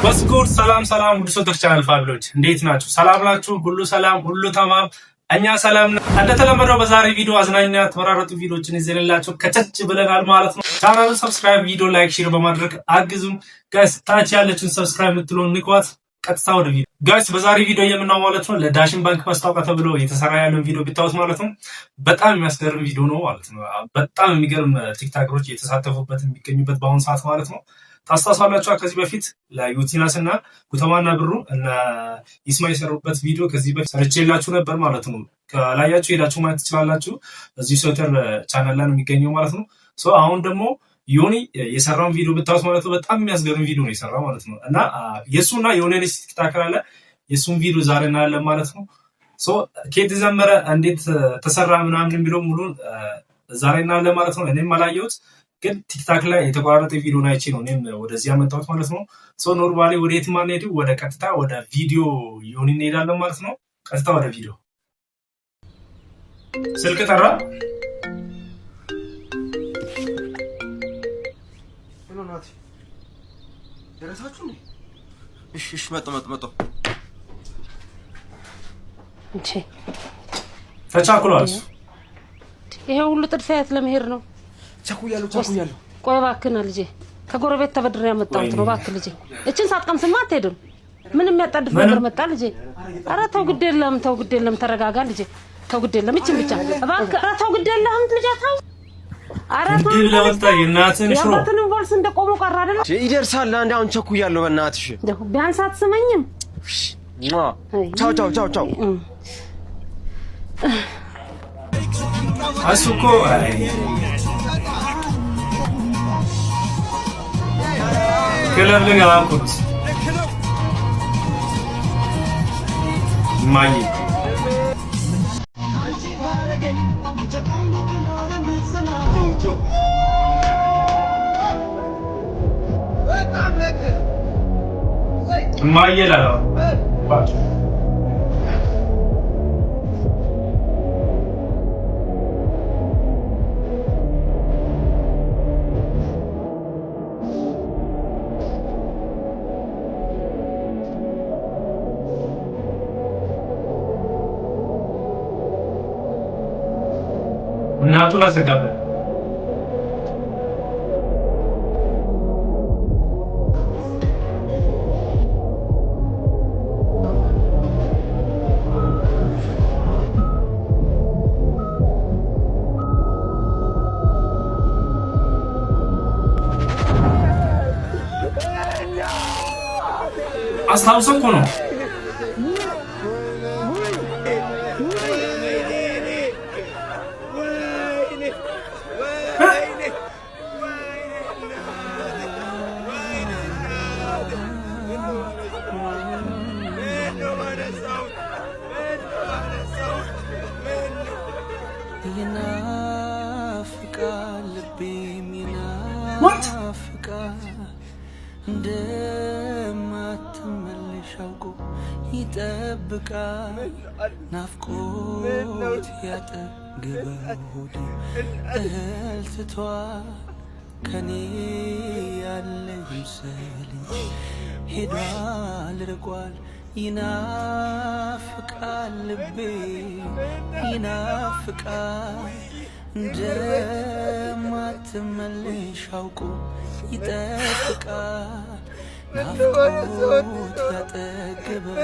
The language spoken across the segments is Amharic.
ወስጉድ ሰላም ውድ ሶተር ቻናል ፋሚሊዎች እንዴት ናችሁ? ሰላም ናችሁ? ሁሉ ሰላም ሁሉ ተማም እኛ ሰላም ነን። እንደተለመደው በዛሬ ቪዲዮ አዝናኝና ተመራረጡ ቪዲዮዎችን ይዘንላችሁ ከቸች ብለናል ማለት ነው። ቻናሉን ሰብስክራይብ፣ ቪዲዮ ላይክ፣ ሼር በማድረግ አግዙን ጋይስ። ታች ያለችን ሰብስክራይብ የምትሉን ንቋት። ቀጥታ ወደ ቪዲዮ ጋይስ። በዛሬ ቪዲዮ የምናው ማለት ነው ለዳሽን ባንክ ማስታወቂያ ተብሎ የተሰራ ያለው ቪዲዮ ቢታዩት ማለት ነው በጣም የሚያስገርም ቪዲዮ ነው ማለት ነው። በጣም የሚገርም ቲክቶከሮች የተሳተፉበት የሚገኙበት በአሁኑ ሰዓት ማለት ነው። ታስታውሳላችሁ ከዚህ በፊት ለዩቲናስ እና ጉተማና ብሩ እና ይስማ የሰሩበት ቪዲዮ ከዚህ በፊት ሰርቼላችሁ ነበር ማለት ነው። ከላያችሁ ሄዳችሁ ማየት ትችላላችሁ። እዚህ ሶተር ቻናል ላይ ነው የሚገኘው ማለት ነው። አሁን ደግሞ ዮኒ የሰራውን ቪዲዮ ብታዩት ማለት ነው በጣም የሚያስገርም ቪዲዮ ነው የሰራው ማለት ነው። እና የሱና የዮኒ ቲክቶከር አለ የሱን ቪዲዮ ዛሬ እናያለን ማለት ነው። ከየት ዘመረ እንዴት ተሰራ ምናምን የሚለው ሙሉን ዛሬ እናያለን ማለት ነው። እኔም አላየሁት ግን ቲክታክ ላይ የተቋረጠ ቪዲዮ አይቼ ነው እኔም ወደዚህ ያመጣሁት ማለት ነው። ኖርማሊ ወደ የት ማን ሄዱ? ወደ ቀጥታ ወደ ቪዲዮ ዮኒ እንሄዳለን ማለት ነው። ቀጥታ ወደ ቪዲዮ። ስልክ ጠራ። ደረሳችሁ? እሺ መጣሁ። እንዴ ተቻኩሏል። ይሄ ሁሉ ጥድፊያት ለመሄድ ነው። ቻኩያለሁ። ቆይ እባክህና ልጄ ከጎረቤት ተበድሬ ያመጣሁት ነው። እባክህ ልጄ እችን ሳትቀምስማ አትሄድም። ምንም የሚያጣድፍ ነገር መጣ ልጄ። ኧረ ተው ግድ የለም ተረጋጋ ልጄ። ተው ግድ የለም እችን ብቻ እባክህ። ኧረ ተው ግድ የለም ልጄ ተው። ኧረ ተው ግድ ለወጣ የእናትህን ሽሮ ያንተን ቮልስ እንደቆሙ ቀረ አይደል? ይደርሳል። አንዴ አሁን ቻኩያለሁ። በእናትሽ ቢያንስ አትስመኝም? ቻው አሱኮ ክለብ ልገባ እኮ ነው ማይ ማየላ ባጭ እናቱን አዘጋበ። አስታውሰው እኮ ነው እንደማትመለሽ አውቆ ይጠብቃል። ናፍቆት ያጠገበው ሆዴ እህል ትቷል። ከኔ ያለ ይምሰልኝ ሄዷል ርቋል። ይናፍቃል ልቤ ይናፍቃል። እንደማትመለሽ አውቆ ይጠብቃል። ናፍቆት ያጠገበው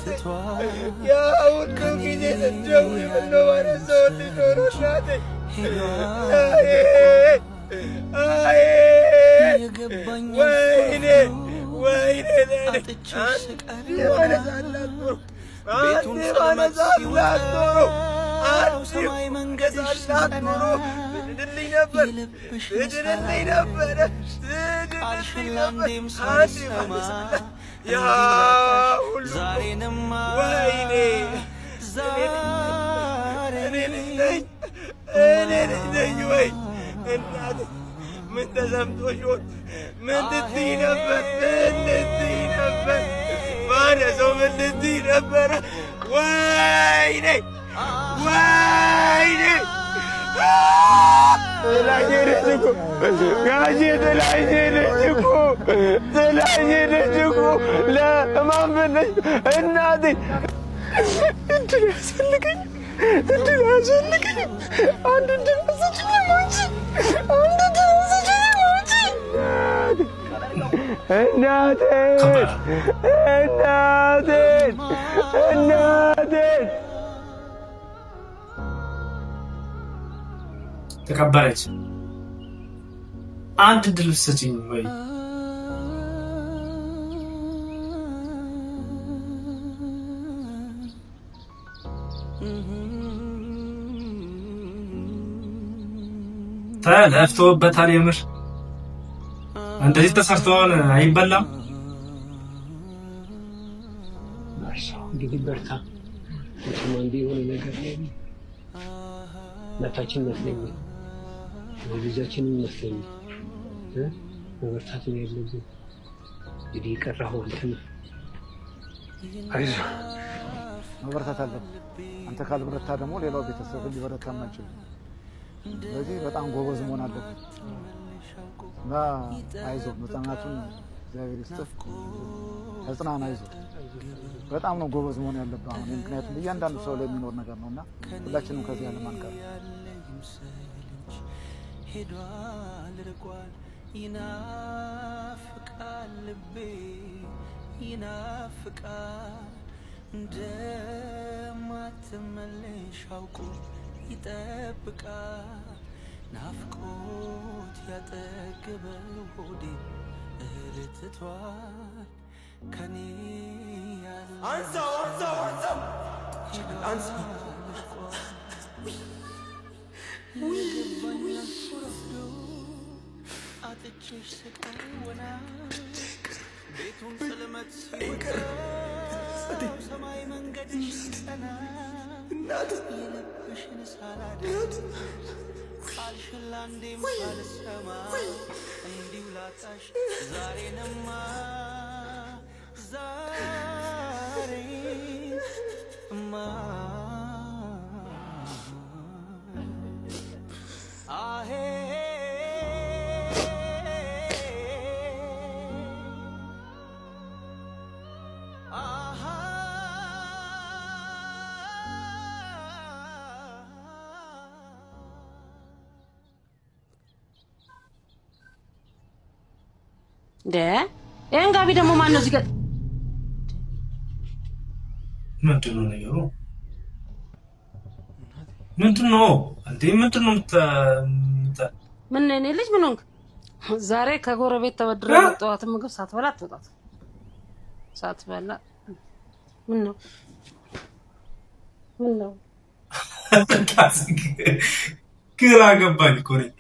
ትቷል። ከኔ የገባኝ አጥቼሽ ስቀር ቤቱን ጸመት ሲወጣው ሰማይ መንገድሽ ሲጸና የልብሽ ቃልሽን ላንዴም ሳልሰማ ዛሬንማ ምን ተሰምቶሽ ምን ትትይ ነበር? ባነሰው ምን ትትይ ነበረ? ወይኔ ተቀበለች አንድ ድል ስጪኝ ወይ ተለፍቶበታል የምር እንደዚህ ተሰርተዋል አይበላም እንግዲህ በርታ ወጥማን ቢሆን ነገር ነው ለታችን መስለኝ ልጃችንን መስለኝ በበርታት ነው ያለብን እንግዲህ ቀራው እንትን አይዞህ መበርታት አለብን አንተ ካልበረታ ደግሞ ሌላው ቤተሰብ ሊበረታ ማይችል ስለዚህ በጣም ጎበዝ መሆን አለብን እና አይዞህ መጽናናቱን እግዚአብሔር ይስጥህ ተጽናና አይዞህ በጣም ነው ጎበዝ መሆን ያለብህ አሁን ምክንያቱም እያንዳንዱ ሰው ላይ የሚኖር ነገር ነውና ሁላችንም ከዚህ ያለ ማንቀር ሄዷል ርቋል ይናፍቃል ልቤ ይናፍቃል እንደማትመለሽ አውቆ ይጠብቃል ናፍቆት ያጠገበው ሆዴ እህል ትቷል ከኔ ያለ አንሳው አጥቼሽ ስቀውና ቤቱን ጽልመት ሲወጣው ሰማይ መንገድሽ ሲጸና የልብሽን ሳላደርግ ቃልሽን ላንዴም ሳልሰማ እንዲሁ ላጣሽ ዛሬንማ ዛሬማ አሄ ይሄን ጋቢ ደግሞ ማን ነው እዚህ ጋር ምንድነው ነገሩ ምንድነው አንተ ምንድነው ምን እኔ ልጅ ምን ሆንክ ዛሬ ከጎረቤት ተበድረ መጣሁት ምግብ ሳትበላ አትወጣት ሳትበላ ምን ነው ግራ ገባኝ እኮ ነኝ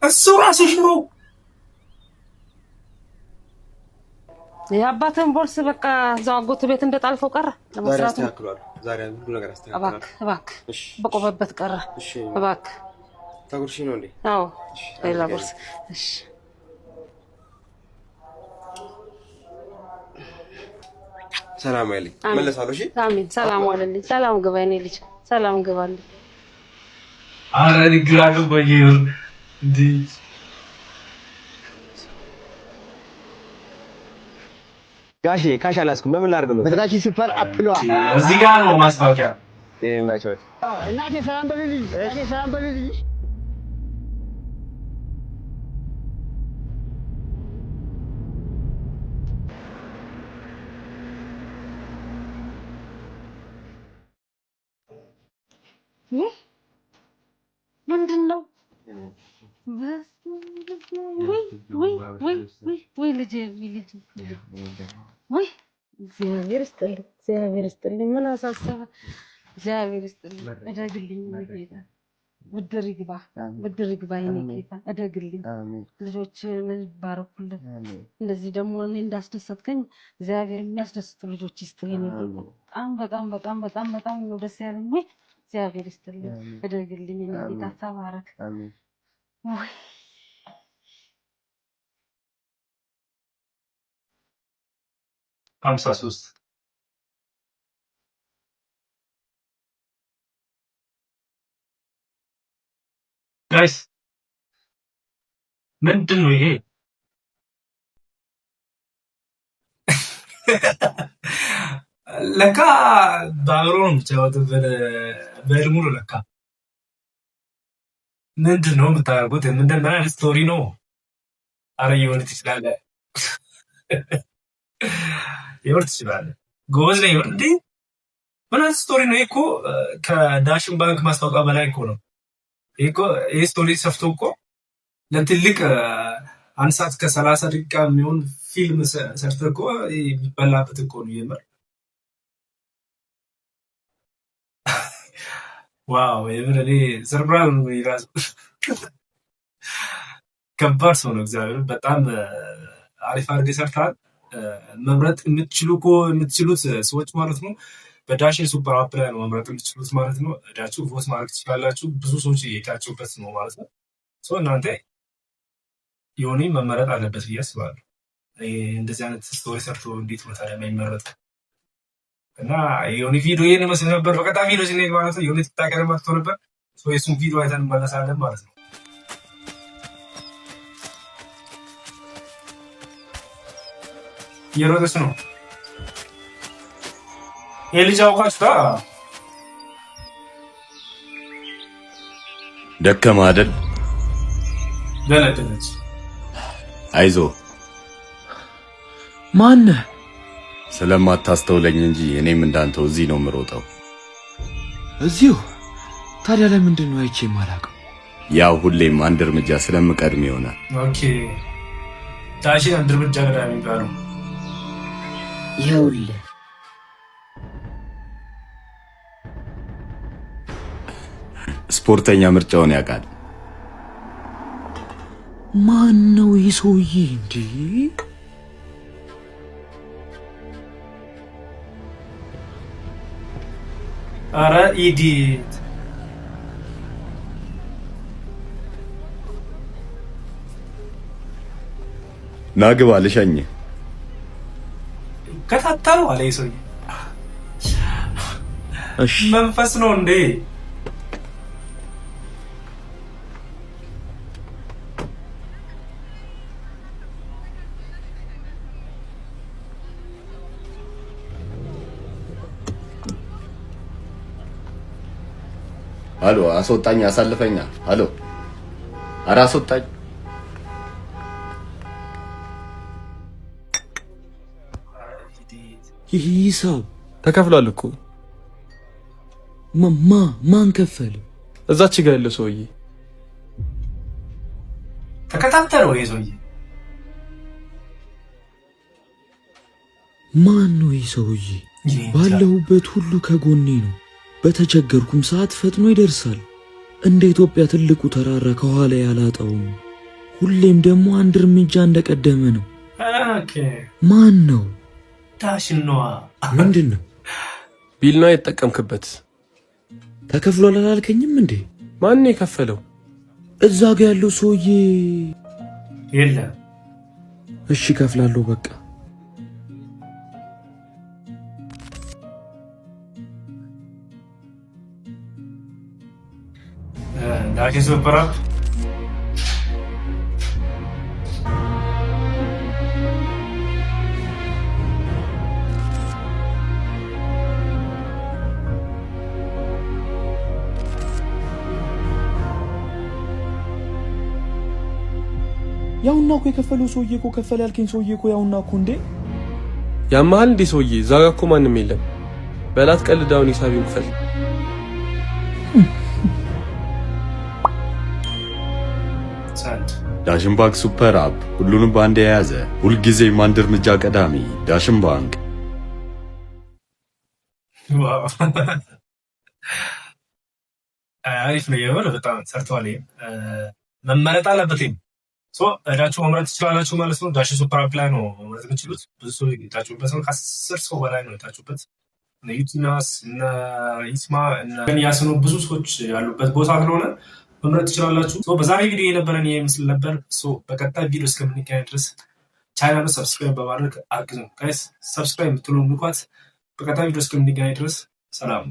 እሱ ራስሽ ነው የአባተን ቦርስ በቃ እዛው አጎት ቤት እንደጣልፈው ቀረ ለመስራት ዛሬ ሁሉ ነገር አስተካክሏል እባክህ በቆመበት ቀረ እባክህ ታጉርሽ ነው እንዴ አዎ ሌላ ቦርስ እሺ ሰላም አይልኝ መለሳለሁ እሺ አሜን ሰላም ዋለልኝ ሰላም ግባ የኔ ልጅ ሰላም ግባልኝ አረ ግራ ገባኝ እንዴ ጋሼ ካሽ አላስኩም በምን ላድርግ ነው በትራኪ ሲፈር አፕሏ እዚህ ጋር ነው ማስታወቂያ ማይቾት እናቴ ሰላም በልልኝ እናቴ ሰላም በልልኝ ምንድነው ወይ ልጄ ወይ እግዚአብሔር ይስጥልኝ ምን አሳሰበ እግዚአብሔር ይስጥልኝ እደግልኝ ጌታ ብድር ይግባ የኔ ጌታ እደግልኝ ልጆችን ባረኩልኝ እንደዚህ ደግሞ እኔ እንዳስደሰትከኝ እግዚአብሔር የሚያስደስቱ ልጆች ይስጥህ የኔ ጌታ በጣም ነው ደስ ያለኝ እግዚአብሔር ይስጥልኝ እደግልኝ የኔ ጌታ ተባረክ አሜን ወይ 53 ጋይስ ምንድን ነው ይሄ? ለካ በአእምሮ ነው የሚጫወተው በህልሙ ነው ለካ። ምንድን ነው የምታደርጉት? ምንድን አይነት ስቶሪ ነው? አረ የሆነ ትችላለህ፣ የምር ትችላለህ፣ ጎበዝ ነህ። እንዴ ምን አይነት ስቶሪ ነው? ይሄ እኮ ከዳሽን ባንክ ማስታወቂያ በላይ እኮ ነው። ይሄ ስቶሪ ሰፍቶ እኮ ለትልቅ 1 ሰዓት ከ30 ደቂቃ የሚሆን ፊልም ሰርተህ እኮ የሚበላበት እኮ ነው የምር። ዋው የምር እኔ ሰርፕራይዝ ነው ይራስ። ከባድ ሰው ነው እግዚአብሔር። በጣም አሪፍ አድርገህ ሰርተሃል። መምረጥ የምትችሉት ሰዎች ማለት ነው በዳሽን ሱፐር አፕ ላይ ነው መምረጥ የምትችሉት ማለት ነው። ሄዳችሁ ቮት ማድረግ ትችላላችሁ። ብዙ ሰዎች እየሄዳችሁበት ነው ማለት ነው። እናንተ የሆነ መመረጥ አለበት ብዬ አስባለሁ። እንደዚህ አይነት ስቶሪ ሰርቶ እንዴት ነው ታዲያ የማይመረጥ? እና የሆነ ቪዲዮ ይሄን መስል ነበር። በቀጣይ ቪዲዮ ሲነግ ማለት ነው የሆነ ተጣቀረ ማለት ነበር። የሱን ቪዲዮ አይተን እንመለሳለን ማለት ነው። የሮጠስ ነው የልጅ አውቃችሁታ። ደከመህ አይደል? ደነደነች። አይዞ ማነህ? ስለማታስተውለኝ እንጂ እኔም እንዳንተው እዚህ ነው የምሮጠው። እዚሁ? ታዲያ ለምንድን ነው አይቼ የማላውቀው? ያው ሁሌም አንድ እርምጃ ስለምቀድም ይሆናል። ኦኬ ዳሽን አንድ እርምጃ ቀዳሚ የሚባለው ይኸውልህ ስፖርተኛ ምርጫውን ያውቃል። ማን ነው ይህ ሰውዬ እንዴ? አረ ኢዲት ናግባ ልሸኝህ። ከታተሉ አለ ይህ ሰውዬ። እሺ መንፈስ ነው እንዴ? አሎ አስወጣኝ፣ አሳልፈኛ። አሎ ኧረ አስወጣኝ። ይህ ሂሳብ ተከፍሏል እኮ። ማን ከፈለ? እዛች ጋር ያለው ሰውዬ ተከታተለው። ይሄ ሰውዬ ማን ነው ይህ ሰውዬ? ባለሁበት ሁሉ ከጎኔ ነው። በተቸገርኩም ሰዓት ፈጥኖ ይደርሳል። እንደ ኢትዮጵያ ትልቁ ተራራ ከኋላ ያላጣውም። ሁሌም ደግሞ አንድ እርምጃ እንደቀደመ ነው። ኦኬ ማን ነው? ዳሽን ነዋ። ምንድን ነው? ቢል ነው የተጠቀምክበት። ተከፍሏል አላልከኝም እንዴ? ማን ነው የከፈለው? እዛ ጋ ያለው ሰውዬ የለም። እሺ ከፍላለሁ በቃ። ዳሽን ሱፐር አፕ ያውና እኮ የከፈለው ሰውዬ እኮ ከፈለ ያልከኝ ሰውዬ እኮ ያውና እኮ። እንዴ ያማል እንዴ ሰውዬ? እዛ ጋ እኮ ማንም የለም። በላት ቀልዳውን ሂሳቤን ክፈል። ዳሽን ባንክ ሱፐር አፕ ሁሉንም በአንድ የያዘ፣ ሁልጊዜም አንድ እርምጃ ቀዳሚ። ዳሽን ባንክ። አሪፍ ነው የሆነ በጣም ሰርተዋል። መመረጥ አለበት። እዳችሁ መምረጥ ትችላላችሁ ማለት ነው። ዳሽን ሱፐር አፕ ላይ ነው መምረጥ የምችሉት። ብዙ ሰው የታችሁበት ነው። ከ10 ሰው በላይ ነው የታችሁበት። ዩቲናስ እና ይስማ እና ያስኖ ብዙ ሰዎች ያሉበት ቦታ ስለሆነ መምረጥ ትችላላችሁ። በዛሬ ቪዲዮ የነበረን ይህ ምስል ነበር። በቀጣይ ቪዲዮ እስከምንገናኝ ድረስ ቻናሉን ሰብስክራይብ በማድረግ አግዙን ጋይስ። ሰብስክራይብ የምትሉ ንኳት። በቀጣይ ቪዲዮ እስከምንገናኝ ድረስ ሰላም።